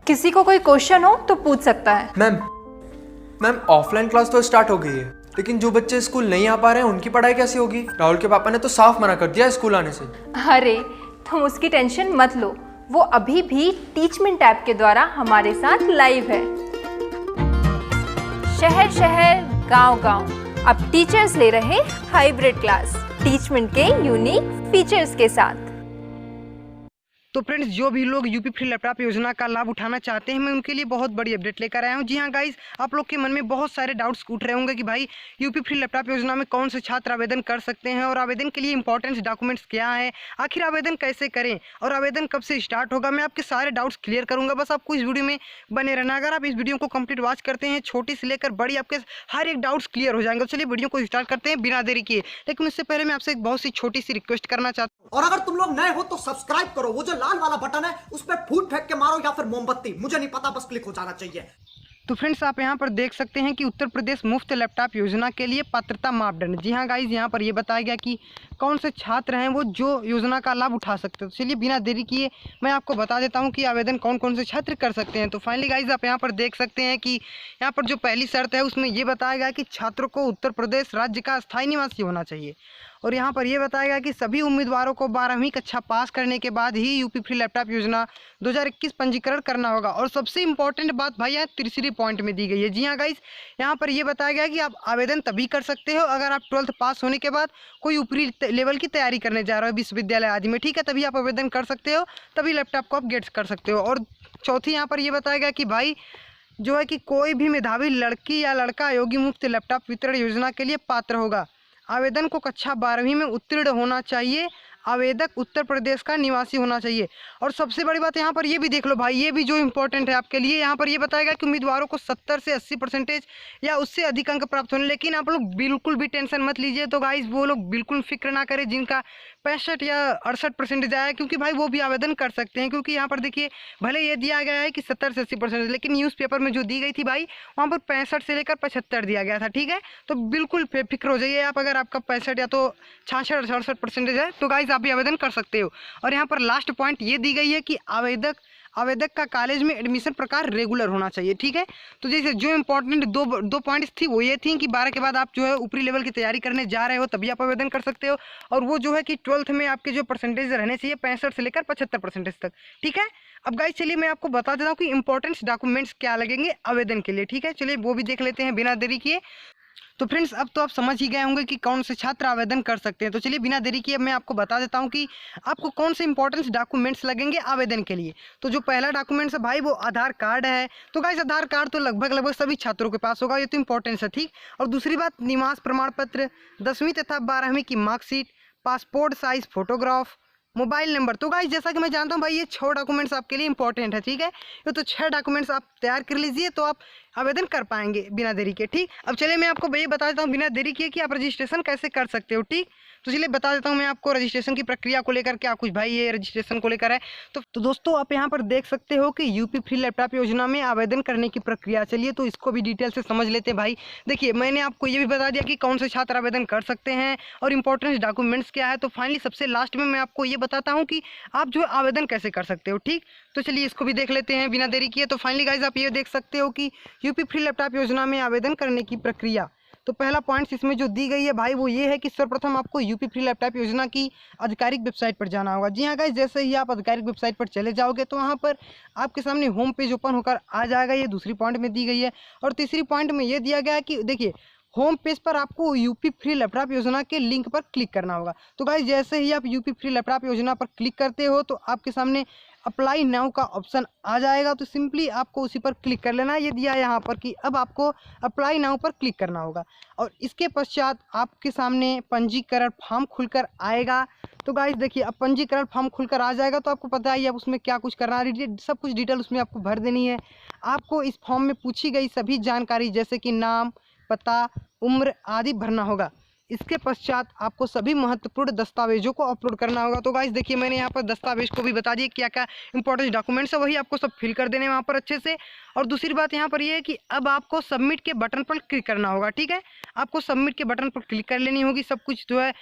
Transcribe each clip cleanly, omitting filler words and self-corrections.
किसी को कोई क्वेश्चन हो तो पूछ सकता है। मैम मैम ऑफलाइन क्लास तो स्टार्ट हो गई है, लेकिन जो बच्चे स्कूल नहीं आ पा रहे हैं उनकी पढ़ाई कैसे होगी? राहुल के पापा ने तो साफ मना कर दिया स्कूल आने से। अरे तुम उसकी टेंशन मत लो, वो अभी भी टीचमेंट ऐप के द्वारा हमारे साथ लाइव है। शहर शहर गांव गांव अब टीचर्स ले रहे हाइब्रिड क्लास टीचमेंट के यूनिक फीचर्स के साथ। तो फ्रेंड्स, जो भी लोग यूपी फ्री लैपटॉप योजना का लाभ उठाना चाहते हैं, मैं उनके लिए बहुत बड़ी अपडेट लेकर आया हूं। जी हां गाइस, आप लोग के मन में बहुत सारे डाउट्स उठ रहे होंगे कि भाई यूपी फ्री लैपटॉप योजना में कौन से छात्र आवेदन कर सकते हैं और आवेदन के लिए इंपॉर्टेंट डॉक्यूमेंट्स क्या है, आखिर आवेदन कैसे करें और आवेदन कब से स्टार्ट होगा। मैं आपके सारे डाउट्स क्लियर करूँगा, बस आपको इस वीडियो में बने रहना। अगर आप इस वीडियो को कंप्लीट वॉच करते हैं, छोटी से लेकर बड़ी आपके हर एक डाउट्स क्लियर हो जाएंगे। चलिए वीडियो को स्टार्ट करते हैं बिना देरी किए। लेकिन उससे पहले मैं आपसे एक बहुत सी छोटी सी रिक्वेस्ट करना चाहता हूँ। और अगर तुम लोग नए हो तो सब्सक्राइब करो, वो जो लाल वाला बटन है उस पर फूट फेंक के मारो या फिर मोमबत्ती, मुझे नहीं पता, बस क्लिक हो जाना चाहिए। तो फ्रेंड्स, आप यहाँ पर देख सकते हैं कि उत्तर प्रदेश मुफ्त लैपटॉप योजना के लिए पात्रता मापदंड। जी हाँ गाइज, यहाँ पर ये बताया गया कि कौन से छात्र हैं वो जो योजना का लाभ उठा सकते हैं। तो चलिए बिना देरी किए मैं आपको बता देता हूँ कि आवेदन कौन कौन से छात्र कर सकते हैं। तो फाइनली गाइज, आप यहाँ पर देख सकते हैं कि यहाँ पर जो पहली शर्त है उसमें ये बताया गया कि छात्रों को उत्तर प्रदेश राज्य का स्थायी निवासी होना चाहिए। और यहाँ पर यह बताया गया कि सभी उम्मीदवारों को 12वीं कक्षा पास करने के बाद ही यूपी फ्री लैपटॉप योजना 2021 पंजीकरण करना होगा। और सबसे इंपॉर्टेंट बात भाई यहाँ तीसरी पॉइंट में दी गई है। जी हाँ गाइस, यहाँ पर यह बताया गया कि आप आवेदन तभी कर सकते हो अगर आप 12th पास होने के बाद कोई ऊपरी लेवल की तैयारी करने जा रहे हो विश्वविद्यालय आदि में, ठीक है, तभी आप आवेदन कर सकते हो, तभी लैपटॉप को आप गेट कर सकते हो। और चौथी यहाँ पर यह बताया गया कि भाई जो है कि कोई भी मेधावी लड़की या लड़का योगी मुफ्त लैपटॉप वितरण योजना के लिए पात्र होगा। आवेदन को कक्षा 12वीं में उत्तीर्ण होना चाहिए। आवेदक उत्तर प्रदेश का निवासी होना चाहिए। और सबसे बड़ी बात यहाँ पर ये भी देख लो भाई, ये भी जो इंपॉर्टेंट है आपके लिए, यहाँ पर ये बताएगा कि उम्मीदवारों को 70 से 80% या उससे अधिक अंक प्राप्त होने। लेकिन आप लोग बिल्कुल भी टेंशन मत लीजिए। तो गाइस, वो लोग बिल्कुल फिक्र ना करें जिनका 65 या 68% आया, क्योंकि भाई वो भी आवेदन कर सकते हैं। क्योंकि यहाँ पर देखिए, भले ये दिया गया है कि 70 से 80%, लेकिन न्यूज़पेपर में जो दी गई थी भाई, वहाँ पर 65 से लेकर 75 दिया गया था, ठीक है। तो बिल्कुल फिक्र हो जाइए आप, अगर आपका 65 या तो 66 68% है तो गाइस आप भी आवेदन कर सकते हो। और यहाँ पर लास्ट पॉइंट ये दी गई है कि आवेदक का कॉलेज में एडमिशन प्रकार रेगुलर होना चाहिए, ठीक है। तो जैसे जो इंपॉर्टेंट दो पॉइंट्स थी वो ये थी कि 12 के बाद आप जो है ऊपरी लेवल की तैयारी करने जा रहे हो तभी आप आवेदन कर सकते हो। और वो जो है कि 12th में आपके जो परसेंटेज रहने चाहिए 65 से लेकर 75% तक, ठीक है। अब गाइस चलिए मैं आपको बता देता हूँ कि इंपॉर्टेंट डॉक्यूमेंट्स क्या लगेंगे आवेदन के लिए, ठीक है। चलिए वो भी देख लेते हैं बिना देरी किए। तो फ्रेंड्स, अब तो आप समझ ही गए होंगे कि कौन से छात्र आवेदन कर सकते हैं। तो चलिए बिना देरी किए मैं आपको बता देता हूं कि आपको कौन से इंपॉर्टेंट डॉक्यूमेंट्स लगेंगे आवेदन के लिए। तो जो पहला डॉक्यूमेंट्स है भाई वो आधार कार्ड है। तो गाइस आधार कार्ड तो लगभग सभी छात्रों के पास होगा, ये तो इंपॉर्टेंट है, ठीक। और दूसरी बात, निवास प्रमाण पत्र, 10वीं तथा 12वीं की marksheet, passport size photograph, mobile number. तो गाइस जैसा कि मैं जानता हूं भाई ये 6 डॉक्यूमेंट्स आपके लिए इंपॉर्टेंट है, ठीक है। ये तो 6 डॉक्यूमेंट्स आप तैयार कर लीजिए तो आप आवेदन कर पाएंगे बिना देरी के, ठीक। अब चलिए मैं आपको ये बता देता हूँ बिना देरी किए कि आप रजिस्ट्रेशन कैसे कर सकते हो, ठीक। तो चलिए बता देता हूँ मैं आपको रजिस्ट्रेशन की प्रक्रिया को लेकर, क्या कुछ भाई ये रजिस्ट्रेशन को लेकर है। तो दोस्तों आप यहाँ पर देख सकते हो कि यूपी फ्री लैपटॉप योजना में आवेदन करने की प्रक्रिया। चलिए तो इसको भी डिटेल से समझ लेते हैं भाई। देखिए मैंने आपको ये भी बता दिया कि कौन से छात्र आवेदन कर सकते हैं और इंपॉर्टेंट डॉक्यूमेंट्स क्या है। तो फाइनली सबसे लास्ट में मैं आपको ये बताता हूँ कि आप जो आवेदन कैसे कर सकते हो, ठीक। तो चलिए इसको भी देख लेते हैं बिना देरी किए। तो फाइनली गाइज आप ये देख सकते हो कि यूपी फ्री लैपटॉप योजना में आवेदन करने की प्रक्रिया। तो पहला पॉइंट इसमें जो दी गई है भाई वो ये है कि सर्वप्रथम आपको यूपी फ्री लैपटॉप योजना की आधिकारिक वेबसाइट पर जाना होगा। जी हाँ गाइस, जैसे ही आप आधिकारिक वेबसाइट पर चले जाओगे तो वहाँ पर आपके सामने होम पेज ओपन होकर आ जाएगा। ये दूसरी पॉइंट में दी गई है। और तीसरी पॉइंट में ये दिया गया है कि देखिए होम पेज पर आपको यूपी फ्री लैपटॉप योजना के लिंक पर क्लिक करना होगा। तो गाइस जैसे ही आप यूपी फ्री लैपटॉप योजना पर क्लिक करते हो तो आपके सामने अप्लाई नाउ का ऑप्शन आ जाएगा। तो सिंपली आपको उसी पर क्लिक कर लेना है। ये दिया है यहाँ पर कि अब आपको अप्लाई नाउ पर क्लिक करना होगा और इसके पश्चात आपके सामने पंजीकरण फॉर्म खुलकर आएगा। तो गाइस देखिए अब पंजीकरण फॉर्म खुलकर आ जाएगा तो आपको पता है अब उसमें क्या कुछ करना है, सब कुछ डिटेल उसमें आपको भर देनी है। आपको इस फॉर्म में पूछी गई सभी जानकारी जैसे कि नाम, पता, उम्र आदि भरना होगा। इसके पश्चात आपको सभी महत्वपूर्ण दस्तावेजों को अपलोड करना होगा। तो गाइस देखिए मैंने यहाँ पर दस्तावेज को भी बता दिया क्या क्या इंपॉर्टेंट डॉक्यूमेंट्स है, वही आपको सब फिल कर देने वहाँ पर अच्छे से। और दूसरी बात यहाँ पर ये है कि अब आपको सबमिट के बटन पर क्लिक करना होगा, ठीक है। आपको सबमिट के बटन पर क्लिक कर लेनी होगी सब कुछ जो है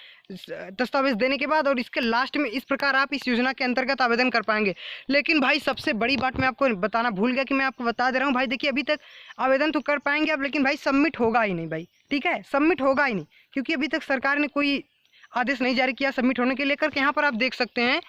दस्तावेज देने के बाद, और इसके लास्ट में इस प्रकार आप इस योजना के अंतर्गत आवेदन कर पाएंगे। लेकिन भाई सबसे बड़ी बात मैं आपको बताना भूल गया कि मैं आपको बता दे रहा हूँ भाई, देखिए अभी तक आवेदन तो कर पाएंगे आप, लेकिन भाई सबमिट होगा ही नहीं भाई, ठीक है, सबमिट होगा ही नहीं, क्योंकि अभी तक सरकार ने कोई आदेश नहीं जारी किया सबमिट होने के लेकर के। यहाँ पर आप देख सकते हैं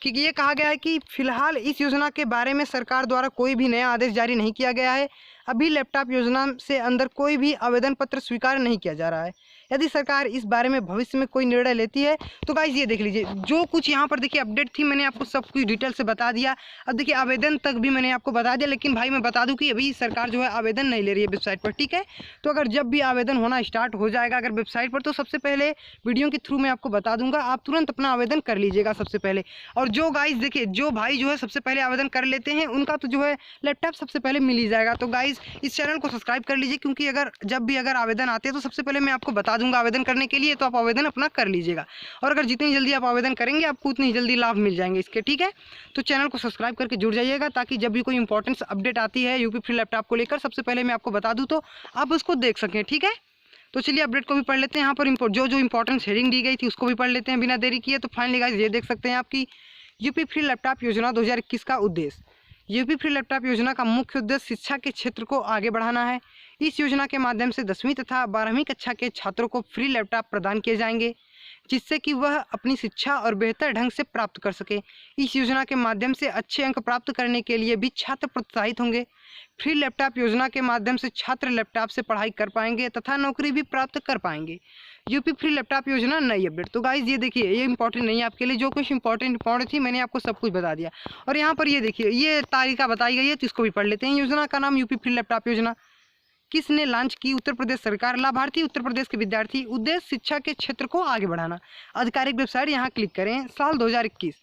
कि ये कहा गया है कि फिलहाल इस योजना के बारे में सरकार द्वारा कोई भी नया आदेश जारी नहीं किया गया है। अभी लैपटॉप योजना से अंदर कोई भी आवेदन पत्र स्वीकार नहीं किया जा रहा है। यदि सरकार इस बारे में भविष्य में कोई निर्णय लेती है तो गाइस ये देख लीजिए, जो कुछ यहाँ पर देखिए अपडेट थी मैंने आपको सब कुछ डिटेल से बता दिया। अब देखिए आवेदन तक भी मैंने आपको बता दिया, लेकिन भाई मैं बता दूं कि अभी सरकार जो है आवेदन नहीं ले रही है वेबसाइट पर, ठीक है। तो अगर जब भी आवेदन होना स्टार्ट हो जाएगा अगर वेबसाइट पर, तो सबसे पहले वीडियो के थ्रू मैं आपको बता दूंगा, आप तुरंत अपना आवेदन कर लीजिएगा सबसे पहले। और जो गाइस देखिए जो भाई जो है सबसे पहले आवेदन कर लेते हैं उनका तो जो है लैपटॉप सबसे पहले मिल ही जाएगा। तो गाइस इस चैनल को सब्सक्राइब कर लीजिए, क्योंकि अगर जब भी अगर आवेदन आते हैं तो सबसे पहले मैं आपको बता दूंगा आवेदन करने के लिए, तो आप आवेदन अपना कर लीजिएगा। और अगर जितनी जल्दी आप आवेदन करेंगे आपको उतनी जल्दी लाभ मिल जाएंगे इसके, ठीक है। तो चैनल को सब्सक्राइब करके जुड़ जाइएगा, ताकि जब भी कोई इंपॉर्टेंट अपडेट आती है यूपी फ्री लैपटॉप को लेकर सबसे पहले मैं आपको बता दूं तो आप उसको देख सकें, ठीक है। तो चलिए अपडेट को भी पढ़ लेते हैं। यहाँ पर जो इंपॉर्टेंट हेडिंग दी गई थी उसको भी पढ़ लेते हैं बिना देरी किए। तो फाइनली गाइस ये देख सकते हैं आपकी यूपी फ्री लैपटॉप योजना 2021 का उद्देश्य। यूपी फ्री लैपटॉप योजना का मुख्य उद्देश्य शिक्षा के क्षेत्र को आगे बढ़ाना है। इस योजना के माध्यम से 10वीं तथा 12वीं कक्षा के छात्रों को फ्री लैपटॉप प्रदान किए जाएंगे, जिससे कि वह अपनी शिक्षा और बेहतर ढंग से प्राप्त कर सके। इस योजना के माध्यम से अच्छे अंक प्राप्त करने के लिए भी छात्र प्रोत्साहित होंगे। फ्री लैपटॉप योजना के माध्यम से छात्र लैपटॉप से पढ़ाई कर पाएंगे तथा नौकरी भी प्राप्त कर पाएंगे। यूपी फ्री लैपटॉप योजना नई अपडेट। तो गाइज ये देखिए ये इंपॉर्टेंट नहीं है आपके लिए, जो कुछ इंपॉर्टेंट थी मैंने आपको सब कुछ बता दिया। और यहाँ पर ये देखिए ये तारीखा बताई गई है, तो इसको भी पढ़ लेते हैं। योजना का नाम यूपी फ्री लैपटॉप योजना। किसने लॉन्च की? उत्तर प्रदेश सरकार। लाभार्थी उत्तर प्रदेश के विद्यार्थी। उद्देश्य शिक्षा के क्षेत्र को आगे बढ़ाना। आधिकारिक वेबसाइट यहाँ क्लिक करें। साल 2021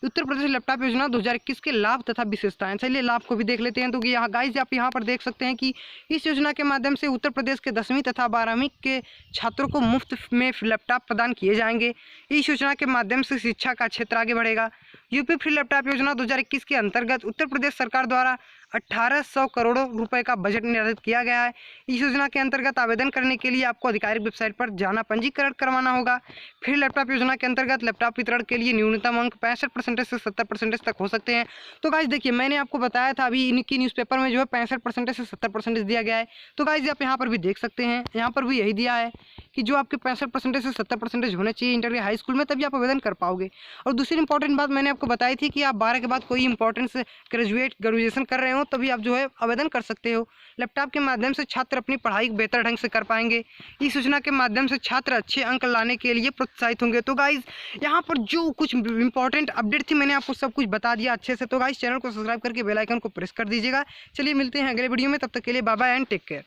उत्तर प्रदेश लैपटॉप योजना 2021 के लाभ तथा विशेषताएं। चलिए लाभ को भी देख लेते हैं। तो यहाँ गाइज आप यहाँ पर देख सकते हैं कि इस योजना के माध्यम से उत्तर प्रदेश के 10वीं तथा 12वीं के छात्रों को मुफ्त में लैपटॉप प्रदान किए जाएंगे। इस योजना के माध्यम से शिक्षा का क्षेत्र आगे बढ़ेगा। यूपी फ्री लैपटॉप योजना 2021 के अंतर्गत उत्तर प्रदेश सरकार द्वारा 1800 करोड़ रुपए का बजट निर्धारित किया गया है। इस योजना के अंतर्गत आवेदन करने के लिए आपको आधिकारिक वेबसाइट पर जाना, पंजीकरण करवाना होगा। फ्री लैपटॉप योजना के अंतर्गत लैपटॉप वितरण के लिए न्यूनतम अंक 65% से 70% तक हो सकते हैं। तो गाइज देखिए मैंने आपको बताया था अभी इनकी न्यूज़पेपर में जो है 65% से 70% दिया गया है। तो गाइज आप यहाँ पर भी देख सकते हैं, यहाँ पर भी यही दिया है कि जो आपके 65% से 70% होने चाहिए इंटर या हाई स्कूल में, तभी आप आवेदन कर पाओगे। और दूसरी इंपॉर्टेंट बात मैंने आपको बताई थी कि आप 12 के बाद कोई इंपॉर्टेंस ग्रेजुएशन कर रहे हो तभी आप जो है आवेदन कर सकते हो। लैपटॉप के माध्यम से छात्र अपनी पढ़ाई बेहतर ढंग से कर पाएंगे। इस योजना के माध्यम से छात्र अच्छे अंक लाने के लिए प्रोत्साहित होंगे। तो गाइज यहाँ पर जो कुछ इंपॉर्टेंट अपडेट थी मैंने आपको सब कुछ बता दिया अच्छे से। तो गाइज चैनल को सब्सक्राइब करके बेल आइकन को प्रेस कर दीजिएगा। चलिए मिलते हैं अगले वीडियो में, तब तक के लिए bye bye and take care.